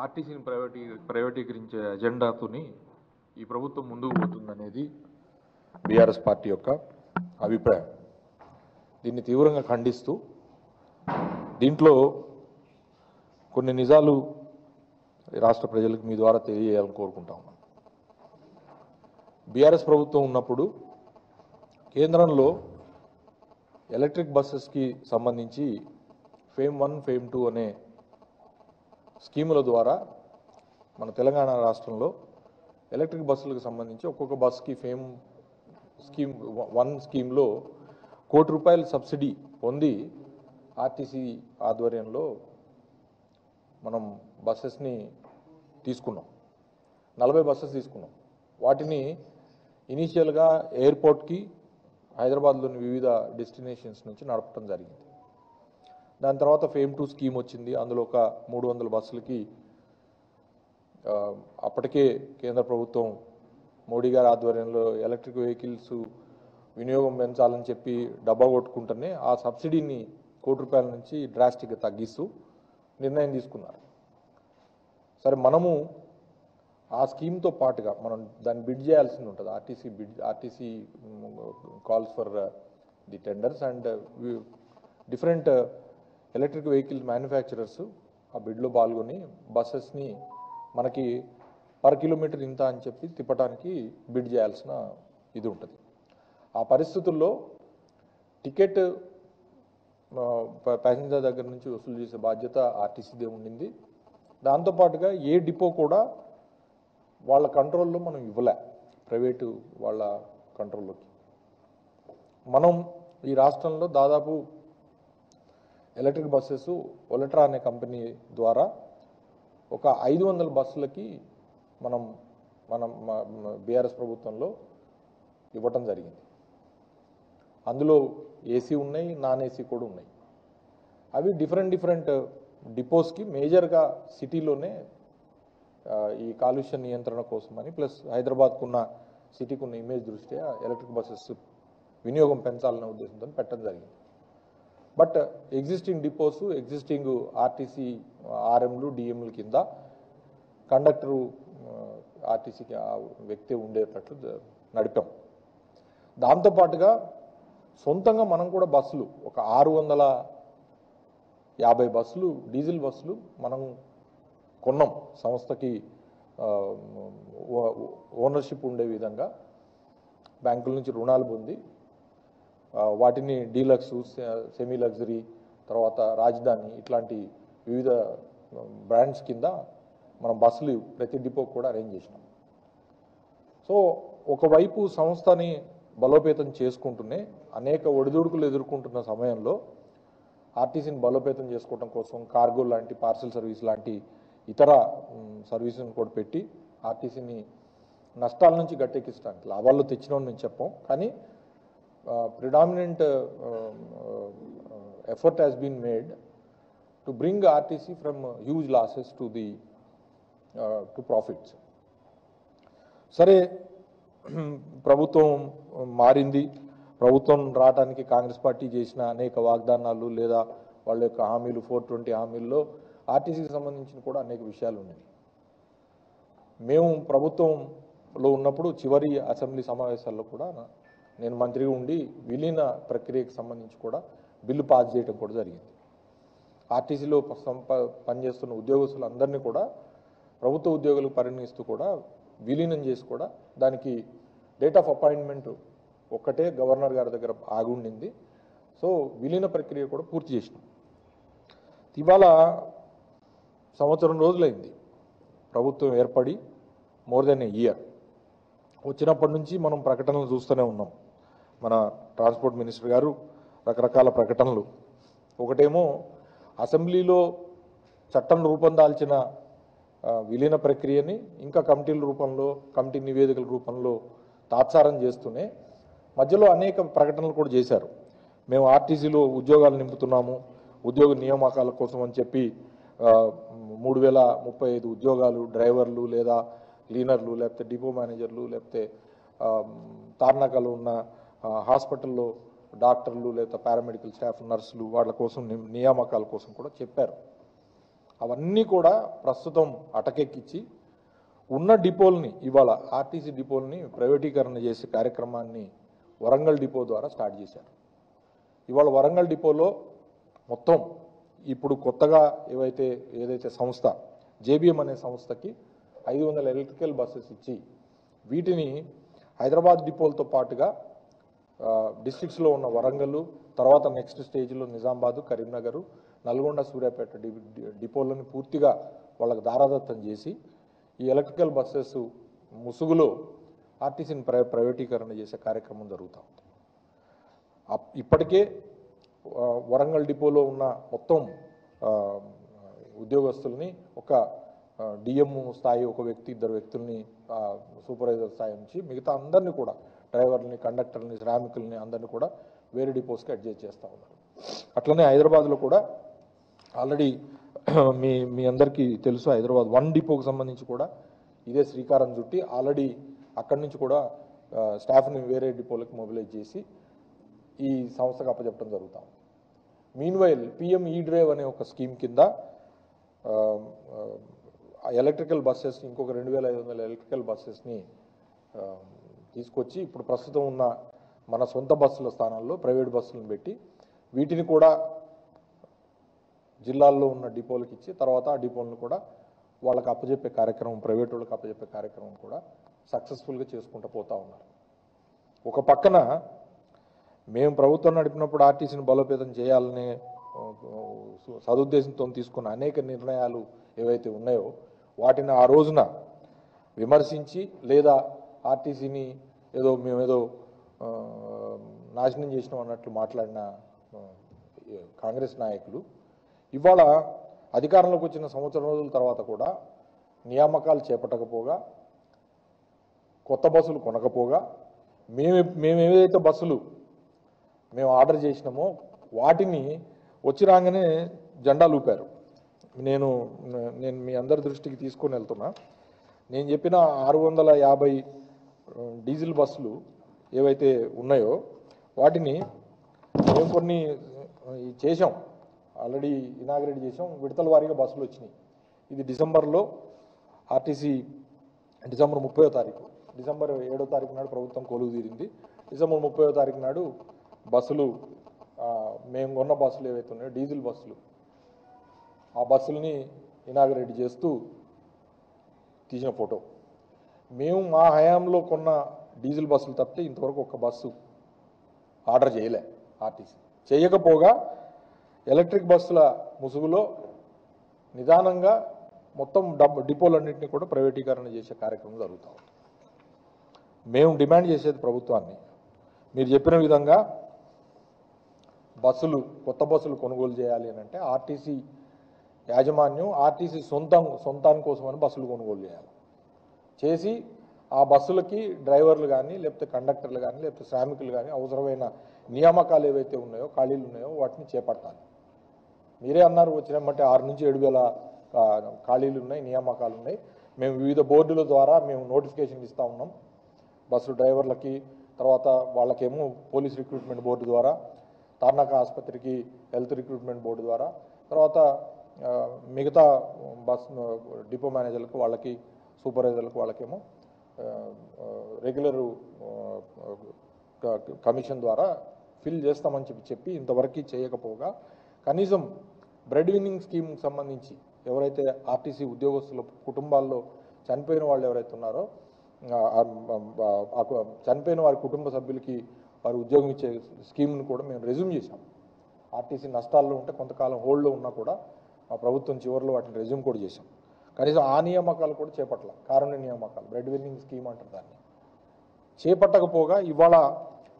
ఆర్టీసీని ప్రైవేటీకరించే అజెండాతోని ఈ ప్రభుత్వం ముందుకు పోతుందనేది బీఆర్ఎస్ పార్టీ యొక్క అభిప్రాయం. దీన్ని తీవ్రంగా ఖండిస్తూ దీంట్లో కొన్ని నిజాలు రాష్ట్ర ప్రజలకు మీ ద్వారా తెలియజేయాలని కోరుకుంటా ఉన్నాను. బీఆర్ఎస్ ప్రభుత్వం ఉన్నప్పుడు కేంద్రంలో ఎలక్ట్రిక్ బస్సెస్కి సంబంధించి ఫేమ్ 1, ఫేమ్ 2 అనే స్కీముల ద్వారా మన తెలంగాణ రాష్ట్రంలో ఎలక్ట్రిక్ బస్సులకు సంబంధించి ఒక్కొక్క బస్సుకి ఫేమ్ స్కీమ్ 1 స్కీమ్లో ₹1 కోటి సబ్సిడీ పొంది ఆర్టీసీ ఆధ్వర్యంలో మనం బస్సెస్ని తీసుకున్నాం. 40 బస్సెస్ తీసుకున్నాం. వాటిని ఇనీషియల్గా ఎయిర్పోర్ట్కి హైదరాబాద్లోని వివిధ డెస్టినేషన్స్ నుంచి నడపడం జరిగింది. దాని తర్వాత ఫేమ్ 2 స్కీమ్ వచ్చింది. అందులో ఒక 300 బస్సులకి అప్పటికే కేంద్ర ప్రభుత్వం మోడీ గారి ఆధ్వర్యంలో ఎలక్ట్రిక్ వెహికల్స్ వినియోగం పెంచాలని చెప్పి డబ్బా కొట్టుకుంటూనే ఆ సబ్సిడీని ₹1 కోటి నుంచి డ్రాస్టిక్గా తగ్గిస్తూ నిర్ణయం తీసుకున్నారు. సరే, మనము ఆ స్కీమ్తో పాటుగా మనం దాన్ని బిడ్ చేయాల్సి ఉంటుంది. RTC calls for the tenders and different electric vehicle manufacturers ఆ బిడ్లో పాల్గొని బస్సెస్ని మనకి పర్ కిలోమీటర్ ఇంత అని చెప్పి తిప్పడానికి బిడ్ చేయాల్సిన ఇది ఉంటుంది. ఆ పరిస్థితుల్లో టికెట్ ప్యాసింజర్ దగ్గర నుంచి వసూలు చేసే బాధ్యత ఆర్టీసీదే ఉండింది. దాంతోపాటుగా ఏ డిపో కూడా వాళ్ళ కంట్రోల్లో మనం ఇవ్వలే, ప్రైవేటు వాళ్ళ కంట్రోల్లోకి. మనం ఈ రాష్ట్రంలో దాదాపు ఎలక్ట్రిక్ బస్సెస్ ఒలెట్రా అనే కంపెనీ ద్వారా ఒక 500 బస్సులకి మనం బీఆర్ఎస్ ప్రభుత్వంలో ఇవ్వటం జరిగింది. అందులో ఏసీ ఉన్నాయి, నాన్ ఏసీ కూడా ఉన్నాయి. అవి డిఫరెంట్ డిపోస్కి మేజర్గా సిటీలోనే ఈ కాలుష్య నియంత్రణ కోసమని ప్లస్ హైదరాబాద్కున్న సిటీకి ఉన్న ఇమేజ్ దృష్ట్యా ఎలక్ట్రిక్ బస్సెస్ వినియోగం పెంచాలనే ఉద్దేశంతో పెట్టడం జరిగింది. But existing depots, existing RTC ఆర్ఎంలు, డిఎంల కింద కండక్టరు ఆర్టీసీకి ఆ వ్యక్తి ఉండేటట్లు నడిపాం. దాంతోపాటుగా సొంతంగా మనం కూడా బస్సులు ఒక 650 బస్సులు, డీజిల్ బస్సులు మనం కొన్నాం. సంస్థకి ఓనర్షిప్ ఉండే విధంగా బ్యాంకుల నుంచి రుణాలు పొంది వాటిని డీలక్స్, సెమీ లగ్జరీ, తర్వాత రాజధాని ఇట్లాంటి వివిధ బ్రాండ్స్ కింద మనం బస్సులు ప్రతి డిపో కూడా అరేంజ్ చేసినాం. సో ఒకవైపు సంస్థని బలోపేతం చేసుకుంటూనే అనేక ఒడిదుడుకులు ఎదుర్కొంటున్న సమయంలో ఆర్టీసీని బలోపేతం చేసుకోవడం కోసం కార్గో లాంటి, పార్సల్ సర్వీస్ లాంటి ఇతర సర్వీసులను కూడా పెట్టి ఆర్టీసీని నష్టాల నుంచి గట్టెక్కించడానికి, లాభాల్లో తెచ్చినామని మేము చెప్పాం. కానీ predominant effort has been made to bring RTC from huge losses to profits. సరే, ప్రభుత్వం మారింది. ప్రభుత్వం రావడానికి కాంగ్రెస్ పార్టీ చేసిన అనేక వాగ్దానాలు లేదా వాళ్ళ యొక్క హామీలు, 420 హామీల్లో ఆర్టీసీకి సంబంధించిన కూడా అనేక విషయాలు ఉన్నాయి. మేము ప్రభుత్వంలో ఉన్నప్పుడు చివరి అసెంబ్లీ సమావేశాల్లో కూడా నేను మంత్రిగా ఉండి విలీన ప్రక్రియకు సంబంధించి కూడా బిల్లు పాస్ చేయడం కూడా జరిగింది. ఆర్టీసీలో పనిచేస్తున్న ఉద్యోగస్తులందరినీ కూడా ప్రభుత్వ ఉద్యోగులకు పరిగణిస్తూ కూడా విలీనం చేసి కూడా దానికి డేట్ ఆఫ్ అపాయింట్మెంట్ ఒక్కటే గవర్నర్ గారి దగ్గర ఆగి ఉండింది. సో విలీన ప్రక్రియ కూడా పూర్తి చేసినాం. ఇవాళ సంవత్సరం రోజులైంది ప్రభుత్వం ఏర్పడి, మోర్ దెన్ ఏ ఇయర్. వచ్చినప్పటి నుంచి మనం ప్రకటనలు చూస్తూనే ఉన్నాం. మన ట్రాన్స్పోర్ట్ మినిస్టర్ గారు రకరకాల ప్రకటనలు. ఒకటేమో అసెంబ్లీలో చట్టం రూపొందాల్చిన విలీన ప్రక్రియని ఇంకా కమిటీల రూపంలో, కమిటీ నివేదికల రూపంలో తాత్సారం చేస్తూనే మధ్యలో అనేక ప్రకటనలు కూడా చేశారు. మేము ఆర్టీసీలో ఉద్యోగాలు నింపుతున్నాము, ఉద్యోగ నియామకాల కోసం అని చెప్పి 3035 ఉద్యోగాలు, డ్రైవర్లు లేదా క్లీనర్లు, లేకపోతే డిపో మేనేజర్లు, లేకపోతే తార్నాకలో ఉన్న హాస్పిటల్లో డాక్టర్లు, లేదా పారామెడికల్ స్టాఫ్, నర్సులు, వాళ్ళ కోసం నియామకాల కోసం కూడా చెప్పారు. అవన్నీ కూడా ప్రస్తుతం అటకెక్కించి ఉన్న డిపోల్ని ఇవాళ ఆర్టీసీ డిపోల్ని ప్రైవేటీకరణ చేసే కార్యక్రమాన్ని వరంగల్ డిపో ద్వారా స్టార్ట్ చేశారు. ఇవాళ వరంగల్ డిపోలో మొత్తం ఇప్పుడు కొత్తగా ఏదైతే సంస్థ జేబీఎం అనే సంస్థకి 500 ఎలక్ట్రికల్ బస్సెస్ ఇచ్చి వీటిని హైదరాబాద్ డిపోలతో పాటుగా డిస్ట్రిక్ట్స్లో ఉన్న వరంగల్, తర్వాత నెక్స్ట్ స్టేజ్లో నిజామాబాదు, కరీంనగర్, నల్గొండ, సూర్యాపేట డిపోలను పూర్తిగా వాళ్ళకు దారాదత్తం చేసి ఈ ఎలక్ట్రికల్ బస్సెస్ ముసుగులో ఆర్టీసీని ప్రైవేటీకరణ చేసే కార్యక్రమం జరుగుతూ ఉంది. ఇప్పటికే వరంగల్ డిపోలో ఉన్న మొత్తం ఉద్యోగస్తుల్ని ఒక డిఎం స్థాయి ఒక వ్యక్తి, 2 వ్యక్తుల్ని సూపర్వైజర్ స్థాయి నుంచి మిగతా అందరినీ కూడా డ్రైవర్ని, కండక్టర్ని, శ్రామికుల్ని అందరినీ కూడా వేరే డిపోస్కి అడ్జస్ట్ చేస్తూ ఉన్నారు. అట్లనే హైదరాబాద్లో కూడా ఆల్రెడీ మీ అందరికీ తెలుసు, హైదరాబాద్ 1 డిపోకి సంబంధించి కూడా ఇదే శ్రీకారం చుట్టి ఆల్రెడీ అక్కడి నుంచి కూడా స్టాఫ్ని వేరే డిపోలకు మొబిలైజ్ చేసి ఈ సంస్థకు అప్పచెప్పడం జరుగుతాం. మీన్వైల్ పిఎం ఈ డ్రైవ్ అనే ఒక స్కీమ్ కింద ఎలక్ట్రికల్ బస్సెస్ ఇంకొక 2500 ఎలక్ట్రికల్ బస్సెస్ని తీసుకొచ్చి ఇప్పుడు ప్రస్తుతం ఉన్న మన సొంత బస్సుల స్థానాల్లో ప్రైవేట్ బస్సులను పెట్టి వీటిని కూడా జిల్లాల్లో ఉన్న డిపోలకు ఇచ్చి తర్వాత ఆ డిపోలను కూడా వాళ్ళకి అప్పచెప్పే కార్యక్రమం, ప్రైవేట్ వాళ్ళకి అప్పచెప్పే కార్యక్రమం కూడా సక్సెస్ఫుల్గా చేసుకుంటూ పోతూ ఉన్నారు. ఒక పక్కన మేము ప్రభుత్వం నడిపినప్పుడు ఆర్టీసీని బలోపేతం చేయాలనే సదుద్దేశంతో తీసుకున్న అనేక నిర్ణయాలు ఏవైతే ఉన్నాయో వాటిని ఆ రోజున విమర్శించి లేదా ఆర్టీసీని మేమేదో నాశనం చేసినాం అన్నట్లు మాట్లాడిన కాంగ్రెస్ నాయకులు ఇవాళ అధికారంలోకి వచ్చిన సంవత్సరం రోజుల తర్వాత కూడా నియామకాలు చేపట్టకపోగా, కొత్త బస్సులు కొనకపోగా, మేము ఏదైతే బస్సులు మేము ఆర్డర్ చేసినామో వాటిని వచ్చి రాగానే జెండాలు ఊపారు. నేను మీ అందరి దృష్టికి తీసుకొని వెళ్తున్నా. నేను చెప్పిన 650 డీజిల్ బస్సులు ఏవైతే ఉన్నాయో వాటిని మేము కొన్ని చేసాం, ఆల్రెడీ ఇనాగ్రేట్ చేసాం. విడతల వారీగా బస్సులు వచ్చినాయి. ఇది డిసెంబర్లో ఆర్టీసీ డిసెంబర్ 30వ తారీఖు, డిసెంబర్ 7వ తారీఖు నాడు ప్రభుత్వం కొలువు తీరింది. డిసెంబర్ 30వ తారీఖు నాడు బస్సులు మేము కొన్న బస్సులు ఏవైతే ఉన్నాయో డీజిల్ బస్సులు, ఆ బస్సుల్ని ఇనాగ్రేట్ చేస్తూ తీసిన ఫోటో. మేము మా హయాంలో కొన్న డీజిల్ బస్సులు తప్పితే ఇంతవరకు ఒక్క బస్సు ఆర్డర్ చేయలే ఆర్టీసీ. చేయకపోగా ఎలక్ట్రిక్ బస్సుల ముసుగులో నిదానంగా మొత్తం డిపోలన్నింటినీ కూడా ప్రైవేటీకరణ చేసే కార్యక్రమం జరుగుతూ ఉంది. మేము డిమాండ్ చేసేది ప్రభుత్వాన్ని, మీరు చెప్పిన విధంగా కొత్త బస్సులు కొనుగోలు చేయాలి అని అంటే ఆర్టీసీ యాజమాన్యం ఆర్టీసీ సొంతాని కోసమని బస్సులు కొనుగోలు చేసి ఆ బస్సులకి డ్రైవర్లు కానీ లేకపోతే కండక్టర్లు కానీ లేకపోతే శ్రామికులు కానీ అవసరమైన నియామకాలు ఏవైతే ఉన్నాయో, ఖాళీలు ఉన్నాయో వాటిని చేపట్టాలి. మీరే అన్నారు, వచ్చినమంటే 6 నుంచి 7 వేల ఖాళీలు ఉన్నాయి, నియామకాలు ఉన్నాయి. మేము వివిధ బోర్డుల ద్వారా మేము నోటిఫికేషన్ ఇస్తూ ఉన్నాం బస్సు డ్రైవర్లకి. తర్వాత వాళ్ళకేమో పోలీస్ రిక్రూట్మెంట్ బోర్డు ద్వారా, తార్నాక ఆసుపత్రికి హెల్త్ రిక్రూట్మెంట్ బోర్డు ద్వారా, తర్వాత మిగతా డిపో మేనేజర్లకు వాళ్ళకి సూపర్వైజర్లకు వాళ్ళకేమో రెగ్యులర్ కమిషన్ ద్వారా ఫిల్ చేస్తామని చెప్పి ఇంతవరకు చేయకపోగా కనీసం బ్రెడ్ విన్నింగ్ స్కీమ్ సంబంధించి ఎవరైతే ఆర్టీసీ ఉద్యోగస్తుల కుటుంబాల్లో చనిపోయిన వాళ్ళు ఎవరైతే ఉన్నారో చనిపోయిన వారి కుటుంబ సభ్యులకి వారి ఉద్యోగం ఇచ్చే స్కీమ్ను కూడా మేము రెజ్యూమ్ చేశాం. ఆర్టీసీ నష్టాల్లో ఉంటే కొంతకాలం హోల్డ్లో ఉన్నా కూడా ఆ ప్రభుత్వం చివరిలో వాటిని రెజ్యూమ్ కూడా చేశాం. కనీసం ఆ నియామకాలు కూడా చేపట్టాల, కారుణ్య నియామకాలు, బ్రెడ్ విన్నింగ్ స్కీమ్ అంటారు దాన్ని. చేపట్టకపోగా ఇవాళ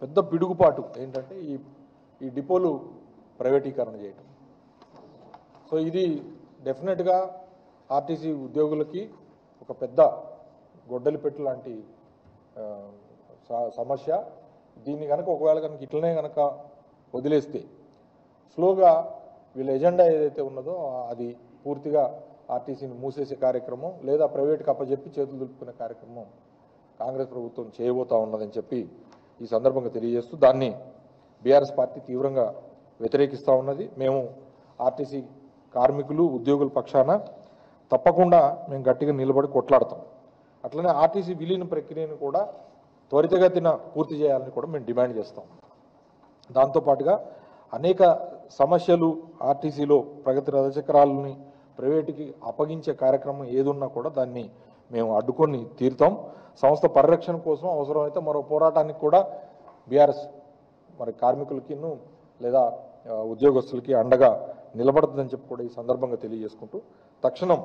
పెద్ద పిడుగుపాటు ఏంటంటే ఈ డిపోలు ప్రైవేటీకరణ చేయటం. సో ఇది డెఫినెట్గా ఆర్టీసీ ఉద్యోగులకి ఒక పెద్ద గొడ్డలి పెట్టు లాంటి సమస్య. దీన్ని కనుక ఒకవేళ కనుక ఇట్లనే కనుక వదిలేస్తే స్లోగా వీళ్ళ ఎజెండా ఏదైతే ఉన్నదో అది పూర్తిగా ఆర్టీసీని మూసేసే కార్యక్రమం లేదా ప్రైవేట్కి అప్పచెప్పి చేతులు దులుపుకునే కార్యక్రమం కాంగ్రెస్ ప్రభుత్వం చేయబోతా ఉన్నదని చెప్పి ఈ సందర్భంగా తెలియజేస్తూ దాన్ని బీఆర్ఎస్ పార్టీ తీవ్రంగా వ్యతిరేకిస్తూ ఉన్నది. మేము ఆర్టీసీ కార్మికులు ఉద్యోగుల పక్షాన తప్పకుండా మేము గట్టిగా నిలబడి కొట్లాడతాం. అట్లనే ఆర్టీసీ విలీన ప్రక్రియను కూడా త్వరితగతిన పూర్తి చేయాలని కూడా మేము డిమాండ్ చేస్తాం. దాంతోపాటుగా అనేక సమస్యలు ఆర్టీసీలో ప్రగతి రథచక్రాలని ప్రైవేటుకి అప్పగించే కార్యక్రమం ఏదున్నా కూడా దాన్ని మేము అడ్డుకొని తీరుతాం. సంస్థ పరిరక్షణ కోసం అవసరమైతే మరో పోరాటానికి కూడా బీఆర్ఎస్ మరి కార్మికులకిను లేదా ఉద్యోగస్తులకి అండగా నిలబడుతుందని చెప్పి కూడా ఈ సందర్భంగా తెలియజేసుకుంటూ, తక్షణం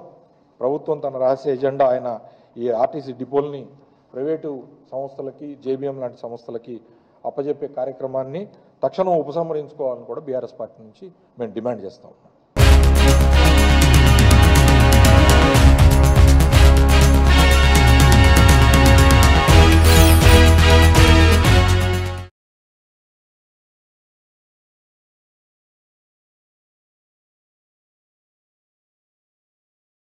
ప్రభుత్వం తన రహస్య ఎజెండా అయిన ఈ ఆర్టీసీ డిపోల్ని ప్రైవేటు సంస్థలకి, జేబీఎం లాంటి సంస్థలకి అప్పజెప్పే కార్యక్రమాన్ని తక్షణం ఉపసంహరించుకోవాలని కూడా బీఆర్ఎస్ పార్టీ నుంచి మేము డిమాండ్ చేస్తాం.